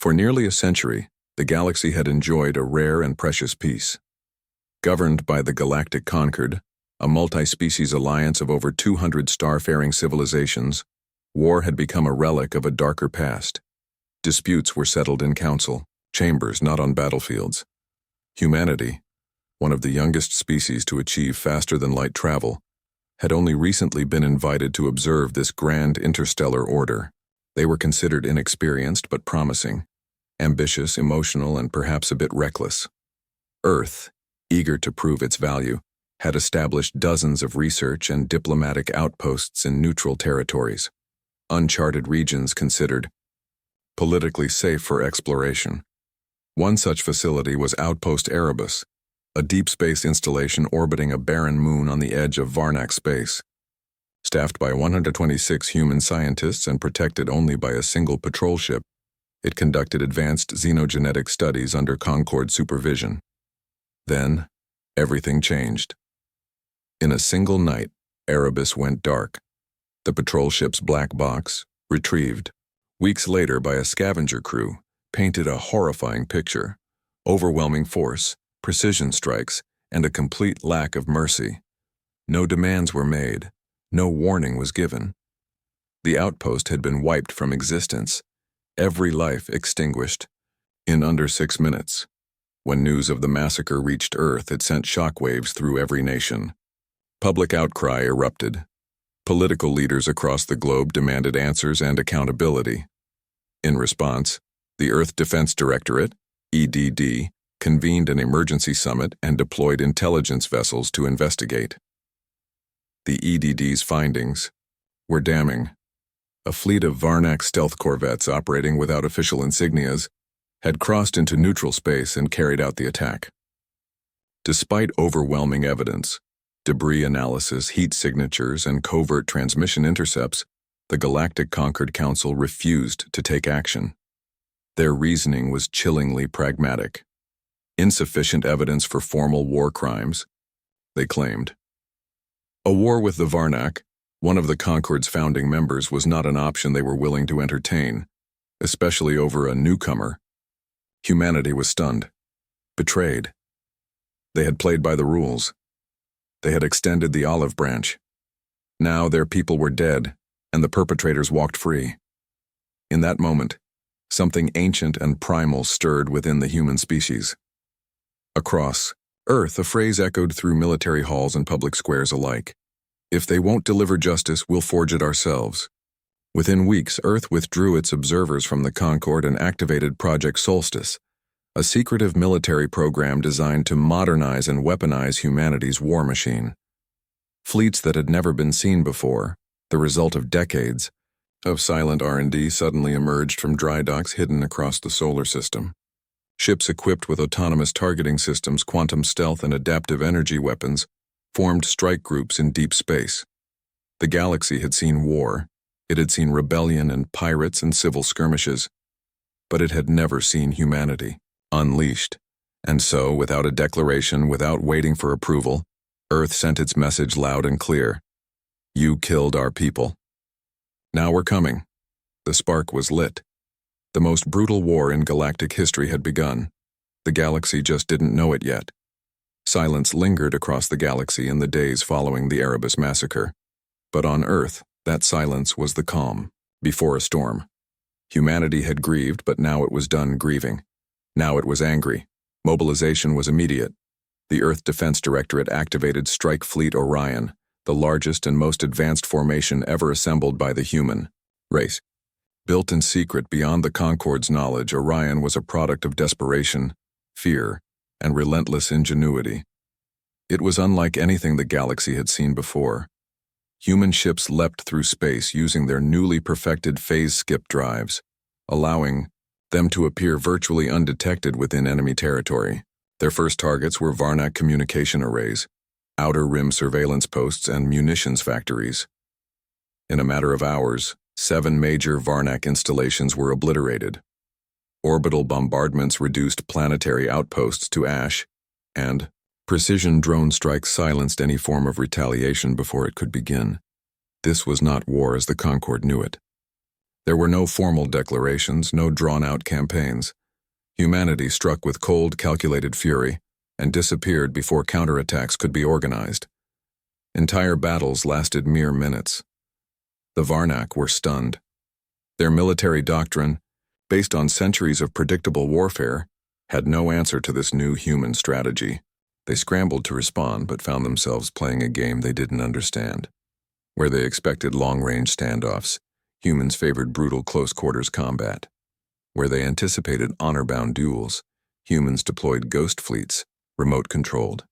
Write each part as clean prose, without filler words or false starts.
For nearly a century, the galaxy had enjoyed a rare and precious peace. Governed by the Galactic Concord, a multi-species alliance of over 200 starfaring civilizations, war had become a relic of a darker past. Disputes were settled in council chambers, not on battlefields. Humanity, one of the youngest species to achieve faster-than-light travel, had only recently been invited to observe this grand interstellar order. They were considered inexperienced but promising, ambitious, emotional, and perhaps a bit reckless. Earth, eager to prove its value, had established dozens of research and diplomatic outposts in neutral territories, uncharted regions considered politically safe for exploration. One such facility was Outpost Erebus, a deep space installation orbiting a barren moon on the edge of Varnak space. Staffed by 126 human scientists and protected only by a single patrol ship, it conducted advanced xenogenetic studies under Concord supervision. Then, everything changed. In a single night, Erebus went dark. The patrol ship's black box, retrieved weeks later by a scavenger crew, painted a horrifying picture: overwhelming force, precision strikes, and a complete lack of mercy. No demands were made, no warning was given. The outpost had been wiped from existence, every life extinguished, in under 6 minutes. When news of the massacre reached Earth, it sent shockwaves through every nation. Public outcry erupted. Political leaders across the globe demanded answers and accountability. In response, the Earth Defense Directorate, EDD, convened an emergency summit and deployed intelligence vessels to investigate. The EDD's findings were damning. A fleet of Varnak stealth corvettes operating without official insignias had crossed into neutral space and carried out the attack. Despite overwhelming evidence, debris analysis, heat signatures, and covert transmission intercepts, the Galactic Concord Council refused to take action. Their reasoning was chillingly pragmatic. Insufficient evidence for formal war crimes, they claimed. A war with the Varnak, one of the Concord's founding members, was not an option they were willing to entertain, especially over a newcomer. Humanity was stunned, betrayed. They had played by the rules. They had extended the olive branch. Now their people were dead, and the perpetrators walked free. In that moment, something ancient and primal stirred within the human species. Across Earth, a phrase echoed through military halls and public squares alike: "If they won't deliver justice, we'll forge it ourselves." Within weeks, Earth withdrew its observers from the Concord and activated Project Solstice, a secretive military program designed to modernize and weaponize humanity's war machine. Fleets that had never been seen before, the result of decades of silent R&D, suddenly emerged from dry docks hidden across the solar system. Ships equipped with autonomous targeting systems, quantum stealth, and adaptive energy weapons formed strike groups in deep space. The galaxy had seen war. It had seen rebellion and pirates and civil skirmishes, but it had never seen humanity unleashed. And so, without a declaration, without waiting for approval, Earth sent its message loud and clear: "You killed our people. Now we're coming." The spark was lit. The most brutal war in galactic history had begun. The galaxy just didn't know it yet. Silence lingered across the galaxy in the days following the Erebus massacre. But on Earth, that silence was the calm before a storm. Humanity had grieved, but now it was done grieving. Now it was angry. Mobilization was immediate. The Earth Defense Directorate activated Strike Fleet Orion, the largest and most advanced formation ever assembled by the human race. Built in secret beyond the Concord's knowledge, Orion was a product of desperation, fear, and relentless ingenuity. It was unlike anything the galaxy had seen before. Human ships leapt through space using their newly perfected phase-skip drives, allowing them to appear virtually undetected within enemy territory. Their first targets were Varnak communication arrays, outer rim surveillance posts, and munitions factories. In a matter of hours, 7 major Varnak installations were obliterated. Orbital bombardments reduced planetary outposts to ash, and precision drone strikes silenced any form of retaliation before it could begin. This was not war as the Concord knew it. There were no formal declarations, no drawn-out campaigns. Humanity struck with cold, calculated fury and disappeared before counterattacks could be organized. Entire battles lasted mere minutes. The Varnak were stunned. Their military doctrine, based on centuries of predictable warfare, had no answer to this new human strategy. They scrambled to respond but found themselves playing a game they didn't understand. Where they expected long-range standoffs, humans favored brutal close-quarters combat. Where they anticipated honor-bound duels, humans deployed ghost fleets, remote-controlled.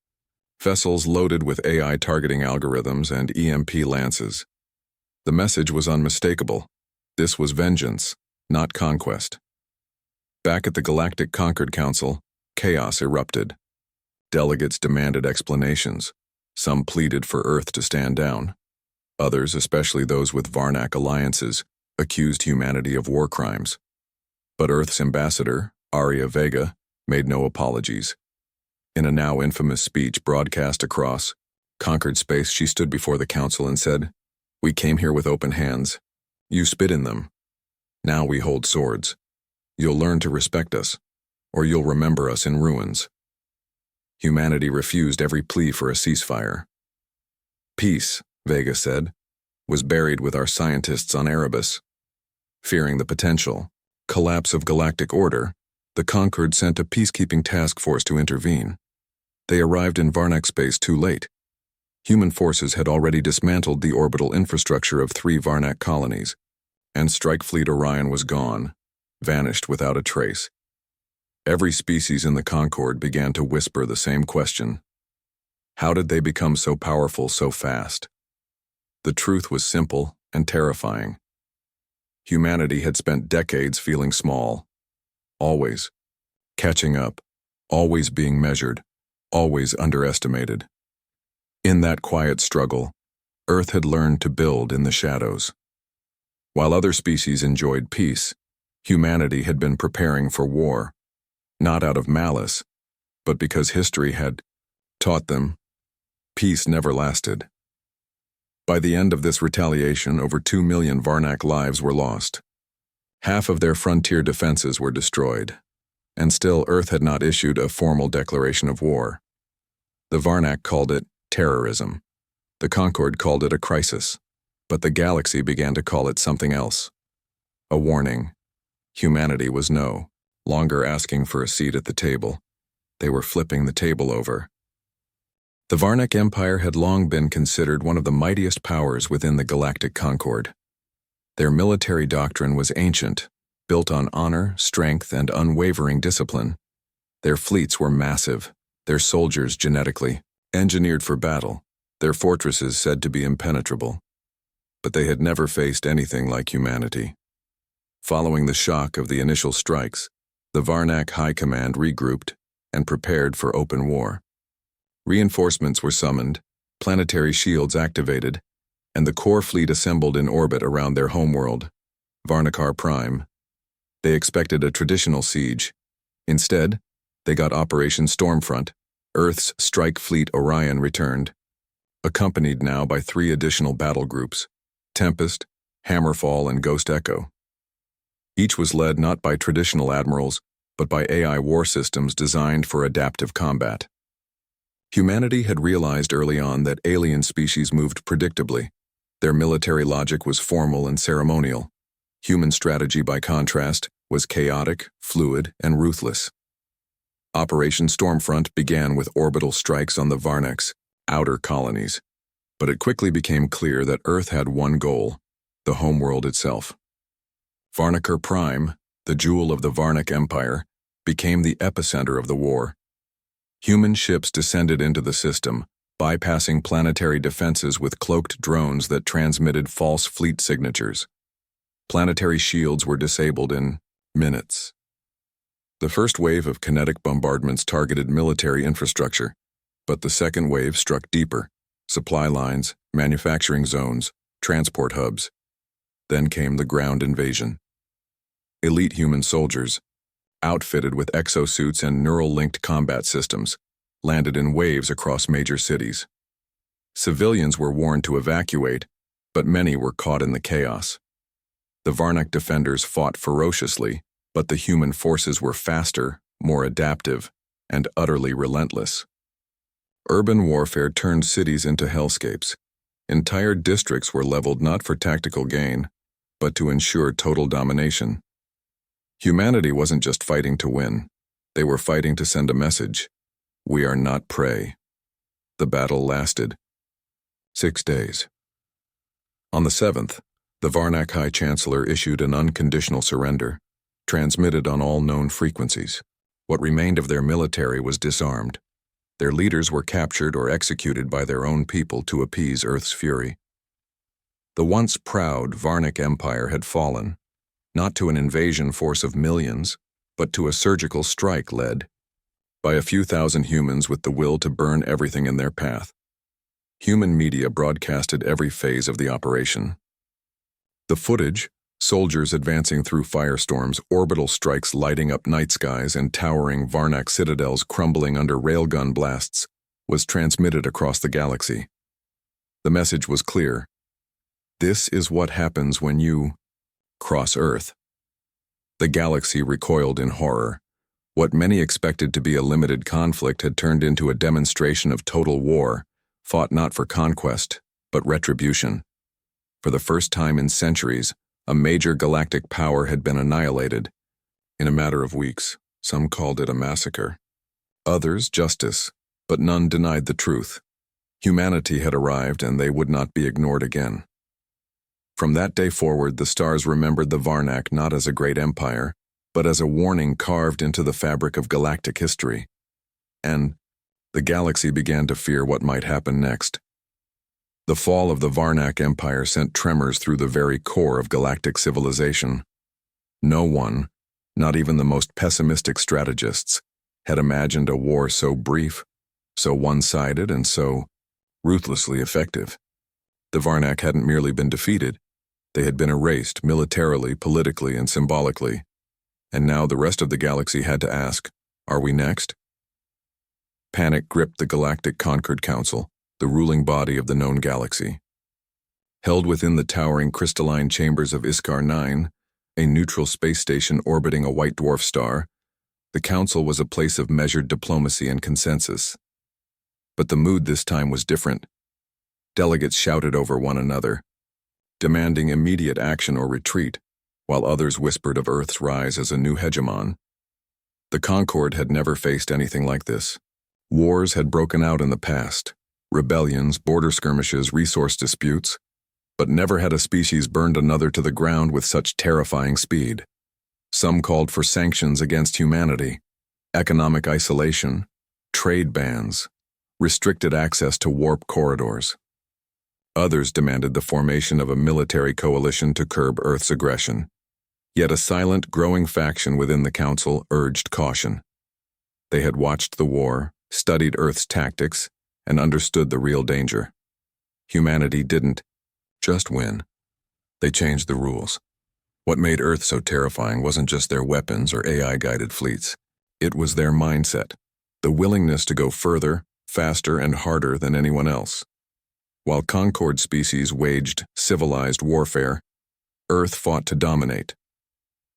Vessels loaded with AI targeting algorithms and EMP lances. The message was unmistakable. This was vengeance, not conquest. Back at the Galactic Concord Council, chaos erupted. Delegates demanded explanations. Some pleaded for Earth to stand down. Others, especially those with Varnak alliances, accused humanity of war crimes. But Earth's ambassador, Aria Vega, made no apologies. In a now infamous speech broadcast across Concord space, she stood before the council and said, "We came here with open hands. You spit in them. Now we hold swords. You'll learn to respect us, or you'll remember us in ruins." Humanity refused every plea for a ceasefire. Peace, Vega said, was buried with our scientists on Erebus. Fearing the potential collapse of galactic order, the Concord sent a peacekeeping task force to intervene. They arrived in Varnak space too late. Human forces had already dismantled the orbital infrastructure of 3 Varnak colonies, and Strike Fleet Orion was gone, vanished without a trace. Every species in the Concord began to whisper the same question. How did they become so powerful so fast? The truth was simple and terrifying. Humanity had spent decades feeling small, always catching up, always being measured, always underestimated. In that quiet struggle, Earth had learned to build in the shadows. While other species enjoyed peace, humanity had been preparing for war, not out of malice, but because history had taught them peace never lasted. By the end of this retaliation, over 2 million Varnak lives were lost. Half of their frontier defenses were destroyed, and still Earth had not issued a formal declaration of war. The Varnak called it terrorism. The Concord called it a crisis, but the galaxy began to call it something else. A warning. Humanity was no longer asking for a seat at the table. They were flipping the table over. The Varnak Empire had long been considered one of the mightiest powers within the Galactic Concord. Their military doctrine was ancient, built on honor, strength, and unwavering discipline. Their fleets were massive, their soldiers genetically engineered for battle, their fortresses said to be impenetrable. But they had never faced anything like humanity. Following the shock of the initial strikes, the Varnak High Command regrouped and prepared for open war. Reinforcements were summoned, planetary shields activated, and the core fleet assembled in orbit around their homeworld, Varnakar Prime. They expected a traditional siege. Instead, they got Operation Stormfront. Earth's Strike Fleet Orion returned, accompanied now by 3 additional battle groups, Tempest, Hammerfall, and Ghost Echo. Each was led not by traditional admirals, but by AI war systems designed for adaptive combat. Humanity had realized early on that alien species moved predictably. Their military logic was formal and ceremonial. Human strategy, by contrast, was chaotic, fluid, and ruthless. Operation Stormfront began with orbital strikes on the Varnak's outer colonies, but it quickly became clear that Earth had one goal: the homeworld itself. Varnakar Prime, the jewel of the Varnak Empire, became the epicenter of the war. Human ships descended into the system, bypassing planetary defenses with cloaked drones that transmitted false fleet signatures. Planetary shields were disabled in minutes. The first wave of kinetic bombardments targeted military infrastructure, but the second wave struck deeper: supply lines, manufacturing zones, transport hubs. Then came the ground invasion. Elite human soldiers, outfitted with exosuits and neural-linked combat systems, landed in waves across major cities. Civilians were warned to evacuate, but many were caught in the chaos. The The Varnak defenders fought ferociously, but the human forces were faster, more adaptive, and utterly relentless. Urban warfare turned cities into hellscapes. Entire districts were leveled not for tactical gain, but to ensure total domination. Humanity wasn't just fighting to win. They were fighting to send a message. We are not prey. The battle lasted 6 days. On the 7th, the Varnak High Chancellor issued an unconditional surrender, transmitted on all known frequencies. What remained of their military was disarmed. Their leaders were captured or executed by their own people to appease Earth's fury. The once proud Varnak Empire had fallen, not to an invasion force of millions, but to a surgical strike led by a few thousand humans with the will to burn everything in their path. Human media broadcasted every phase of the operation. The footage, soldiers advancing through firestorms, orbital strikes lighting up night skies, and towering Varnak citadels crumbling under railgun blasts, was transmitted across the galaxy. The message was clear. This is what happens when you cross Earth. The galaxy recoiled in horror. What many expected to be a limited conflict had turned into a demonstration of total war, fought not for conquest, but retribution. For the first time in centuries, a major galactic power had been annihilated. In a matter of weeks, some called it a massacre. Others, justice, but none denied the truth. Humanity had arrived, and they would not be ignored again. From that day forward, the stars remembered the Varnak not as a great empire, but as a warning carved into the fabric of galactic history. And the galaxy began to fear what might happen next. The fall of the Varnak Empire sent tremors through the very core of galactic civilization. No one, not even the most pessimistic strategists, had imagined a war so brief, so one-sided, and so ruthlessly effective. The Varnak hadn't merely been defeated. They had been erased militarily, politically, and symbolically. And now the rest of the galaxy had to ask, are we next? Panic gripped the Galactic Concord Council, the ruling body of the known galaxy. Held within the towering crystalline chambers of Iskar 9, a neutral space station orbiting a white dwarf star, the council was a place of measured diplomacy and consensus. But the mood this time was different. Delegates shouted over one another, demanding immediate action or retreat, while others whispered of Earth's rise as a new hegemon. The Concord had never faced anything like this. Wars had broken out in the past, rebellions, border skirmishes, resource disputes, but never had a species burned another to the ground with such terrifying speed. Some called for sanctions against humanity, economic isolation, trade bans, restricted access to warp corridors. Others demanded the formation of a military coalition to curb Earth's aggression. Yet a silent, growing faction within the Council urged caution. They had watched the war, studied Earth's tactics, and understood the real danger. Humanity didn't just win. They changed the rules. What made Earth so terrifying wasn't just their weapons or AI-guided fleets. It was their mindset, the willingness to go further, faster, and harder than anyone else. While Concord species waged civilized warfare, Earth fought to dominate.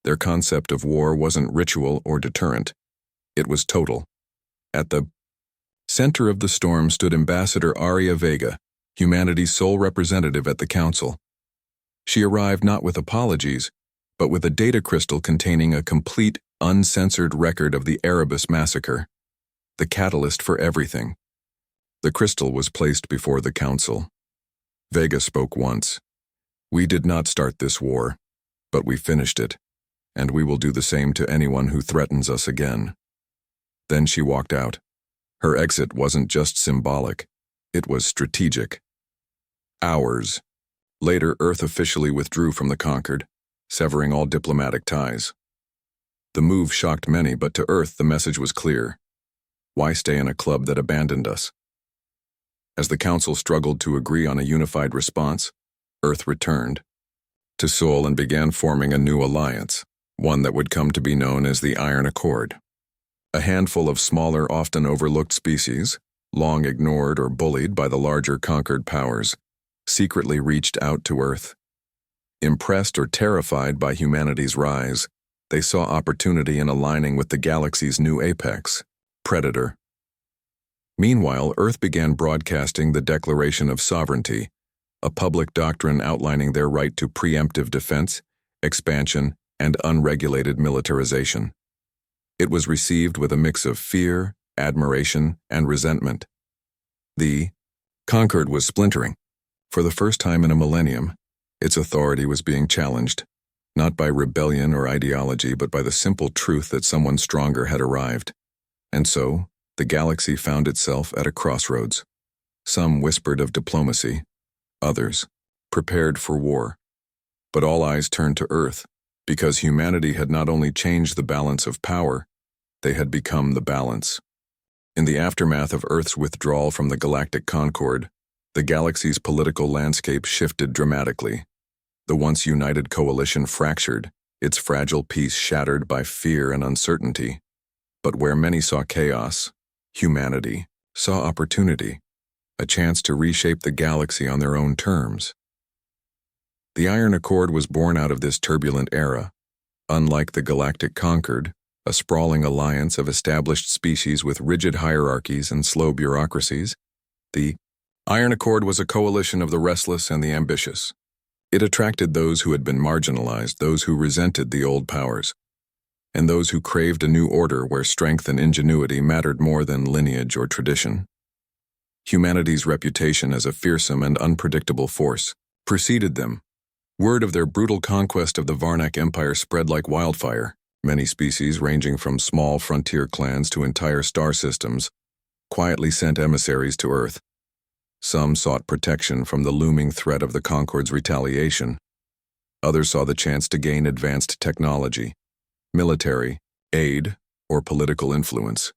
Their concept of war wasn't ritual or deterrent. It was total. At the center of the storm stood Ambassador Aria Vega, humanity's sole representative at the Council. She arrived not with apologies, but with a data crystal containing a complete, uncensored record of the Erebus massacre, the catalyst for everything. The crystal was placed before the Council. Vega spoke once. We did not start this war, but we finished it, and we will do the same to anyone who threatens us again. Then she walked out. Her exit wasn't just symbolic, it was strategic. Hours later, Earth officially withdrew from the Concord, severing all diplomatic ties. The move shocked many, but to Earth the message was clear. Why stay in a club that abandoned us? As the Council struggled to agree on a unified response, Earth returned to Sol and began forming a new alliance, one that would come to be known as the Iron Accord. A handful of smaller, often overlooked species, long ignored or bullied by the larger conquered powers, secretly reached out to Earth. Impressed or terrified by humanity's rise, they saw opportunity in aligning with the galaxy's new apex, Predator. Meanwhile, Earth began broadcasting the Declaration of Sovereignty, a public doctrine outlining their right to preemptive defense, expansion, and unregulated militarization. It was received with a mix of fear, admiration, and resentment. The Concord was splintering. For the first time in a millennium, its authority was being challenged, not by rebellion or ideology, but by the simple truth that someone stronger had arrived. And so, the galaxy found itself at a crossroads. Some whispered of diplomacy, others prepared for war. But all eyes turned to Earth, because humanity had not only changed the balance of power, they had become the balance. In the aftermath of Earth's withdrawal from the Galactic Concord, the galaxy's political landscape shifted dramatically. The once united coalition fractured, its fragile peace shattered by fear and uncertainty. But where many saw chaos, humanity saw opportunity, a chance to reshape the galaxy on their own terms. The Iron Accord was born out of this turbulent era. Unlike the Galactic Concord, a sprawling alliance of established species with rigid hierarchies and slow bureaucracies, the Iron Accord was a coalition of the restless and the ambitious. It attracted those who had been marginalized, those who resented the old powers, and those who craved a new order where strength and ingenuity mattered more than lineage or tradition. Humanity's reputation as a fearsome and unpredictable force preceded them. Word of their brutal conquest of the Varnak Empire spread like wildfire. Many species, ranging from small frontier clans to entire star systems, quietly sent emissaries to Earth. Some sought protection from the looming threat of the Concord's retaliation. Others saw the chance to gain advanced technology, military, aid, or political influence.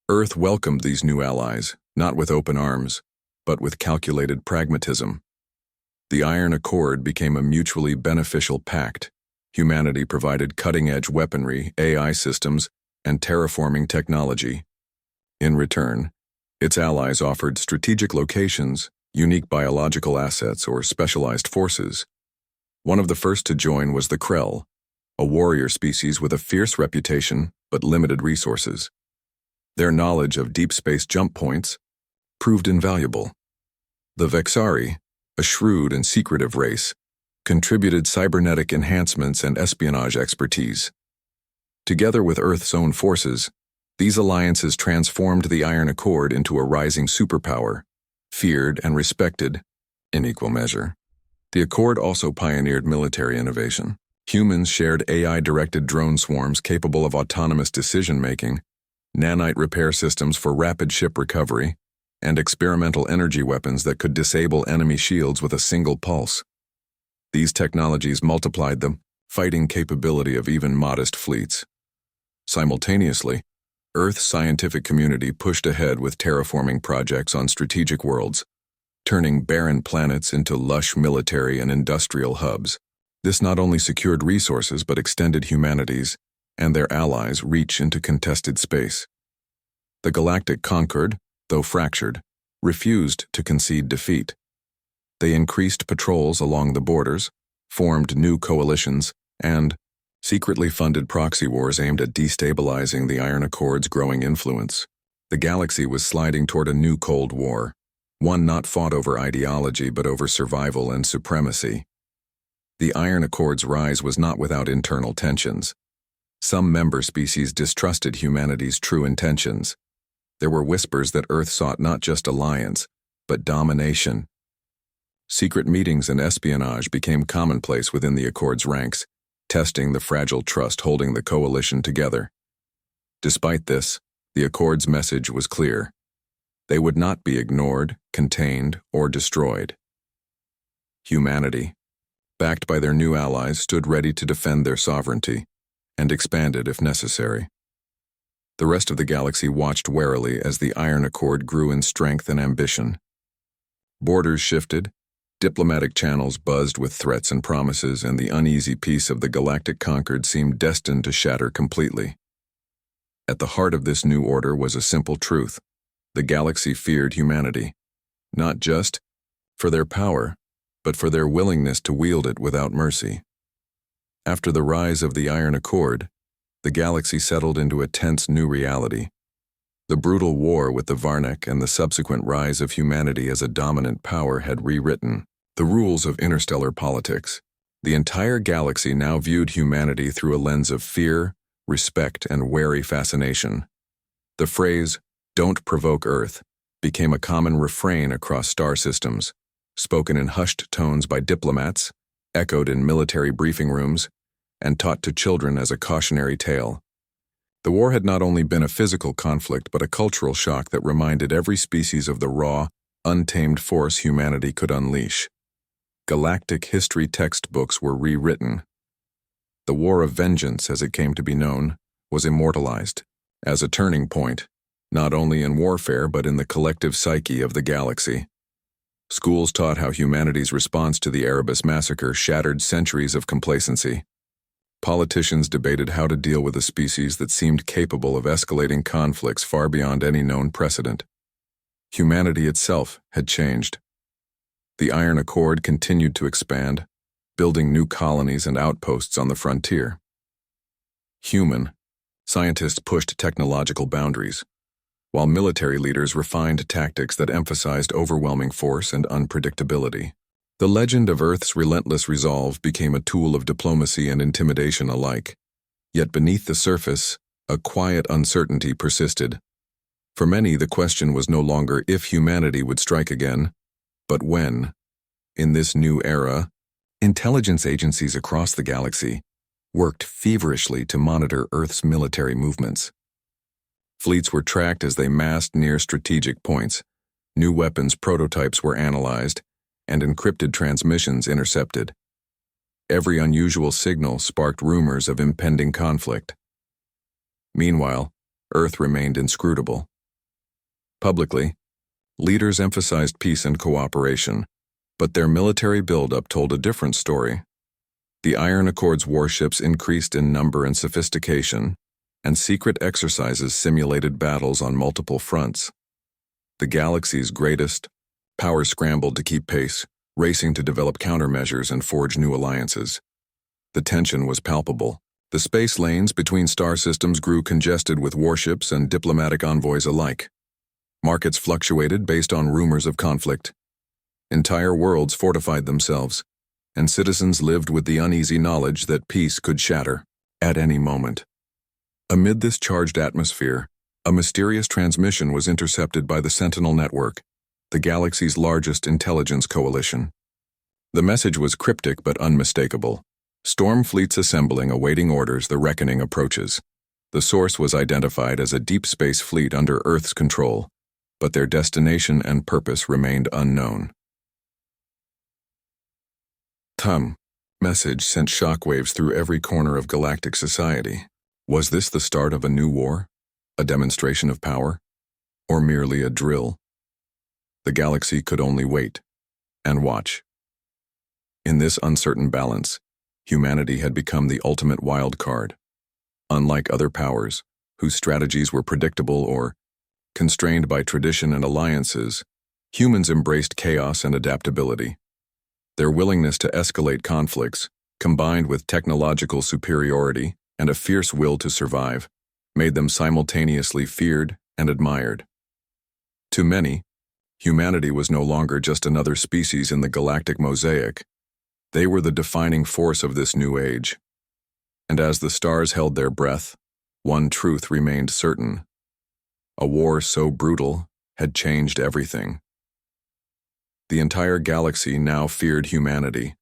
Earth welcomed these new allies, not with open arms, but with calculated pragmatism. The Iron Accord became a mutually beneficial pact. Humanity provided cutting-edge weaponry, AI systems, and terraforming technology. In return, its allies offered strategic locations, unique biological assets, or specialized forces. One of the first to join was the Krell, a warrior species with a fierce reputation but limited resources. Their knowledge of deep space jump points proved invaluable. The Vexari, a shrewd and secretive race, contributed cybernetic enhancements and espionage expertise. Together with Earth's own forces, these alliances transformed the Iron Accord into a rising superpower, feared and respected in equal measure. The Accord also pioneered military innovation. Humans shared AI-directed drone swarms capable of autonomous decision-making, nanite repair systems for rapid ship recovery, and experimental energy weapons that could disable enemy shields with a single pulse. These technologies multiplied the fighting capability of even modest fleets. Simultaneously, Earth's scientific community pushed ahead with terraforming projects on strategic worlds, turning barren planets into lush military and industrial hubs. This not only secured resources but extended humanity's and their allies' reach into contested space. The Galactic Concord, though fractured, refused to concede defeat. They increased patrols along the borders, formed new coalitions, and secretly funded proxy wars aimed at destabilizing the Iron Accord's growing influence. The galaxy was sliding toward a new Cold War, one not fought over ideology but over survival and supremacy. The Iron Accord's rise was not without internal tensions. Some member species distrusted humanity's true intentions. There were whispers that Earth sought not just alliance, but domination. Secret meetings and espionage became commonplace within the Accord's ranks, testing the fragile trust holding the coalition together. Despite this, the Accord's message was clear. They would not be ignored, contained, or destroyed. Humanity, backed by their new allies, stood ready to defend their sovereignty, and expanded if necessary. The rest of the galaxy watched warily as the Iron Accord grew in strength and ambition. Borders shifted, diplomatic channels buzzed with threats and promises, and the uneasy peace of the Galactic Concord seemed destined to shatter completely. At the heart of this new order was a simple truth. The galaxy feared humanity, not just for their power, but for their willingness to wield it without mercy. After the rise of the Iron Accord, the galaxy settled into a tense new reality. The brutal war with the Varnak and the subsequent rise of humanity as a dominant power had rewritten the rules of interstellar politics. The entire galaxy now viewed humanity through a lens of fear, respect, and wary fascination. The phrase, "Don't provoke Earth," became a common refrain across star systems, spoken in hushed tones by diplomats, echoed in military briefing rooms, and taught to children as a cautionary tale. The war had not only been a physical conflict but a cultural shock that reminded every species of the raw, untamed force humanity could unleash. Galactic history textbooks were rewritten. The War of Vengeance, as it came to be known, was immortalized as a turning point, not only in warfare but in the collective psyche of the galaxy. Schools taught how humanity's response to the Erebus massacre shattered centuries of complacency. Politicians debated how to deal with a species that seemed capable of escalating conflicts far beyond any known precedent. Humanity itself had changed. The Iron Accord continued to expand, building new colonies and outposts on the frontier. Human, scientists pushed technological boundaries, while military leaders refined tactics that emphasized overwhelming force and unpredictability. The legend of Earth's relentless resolve became a tool of diplomacy and intimidation alike. Yet beneath the surface, a quiet uncertainty persisted. For many, the question was no longer if humanity would strike again, but when. In this new era, intelligence agencies across the galaxy worked feverishly to monitor Earth's military movements. Fleets were tracked as they massed near strategic points, new weapons prototypes were analyzed, and encrypted transmissions intercepted. Every unusual signal sparked rumors of impending conflict. Meanwhile, Earth remained inscrutable. Publicly, leaders emphasized peace and cooperation, but their military buildup told a different story. The Iron Accord's warships increased in number and sophistication, and secret exercises simulated battles on multiple fronts. The galaxy's greatest power scrambled to keep pace, racing to develop countermeasures and forge new alliances. The tension was palpable. The space lanes between star systems grew congested with warships and diplomatic envoys alike. Markets fluctuated based on rumors of conflict. Entire worlds fortified themselves, and citizens lived with the uneasy knowledge that peace could shatter at any moment. Amid this charged atmosphere, a mysterious transmission was intercepted by the Sentinel Network, the galaxy's largest intelligence coalition. The message was cryptic but unmistakable. Storm fleets assembling, awaiting orders, the reckoning approaches. The source was identified as a deep space fleet under Earth's control, but their destination and purpose remained unknown. Message sent shockwaves through every corner of galactic society. Was this the start of a new war? A demonstration of power? Or merely a drill? The galaxy could only wait and watch. In this uncertain balance, humanity had become the ultimate wild card. Unlike other powers, whose strategies were predictable or constrained by tradition and alliances, humans embraced chaos and adaptability. Their willingness to escalate conflicts, combined with technological superiority and a fierce will to survive, made them simultaneously feared and admired. To many, humanity was no longer just another species in the galactic mosaic. They were the defining force of this new age. And as the stars held their breath, one truth remained certain. A war so brutal had changed everything. The entire galaxy now feared humanity,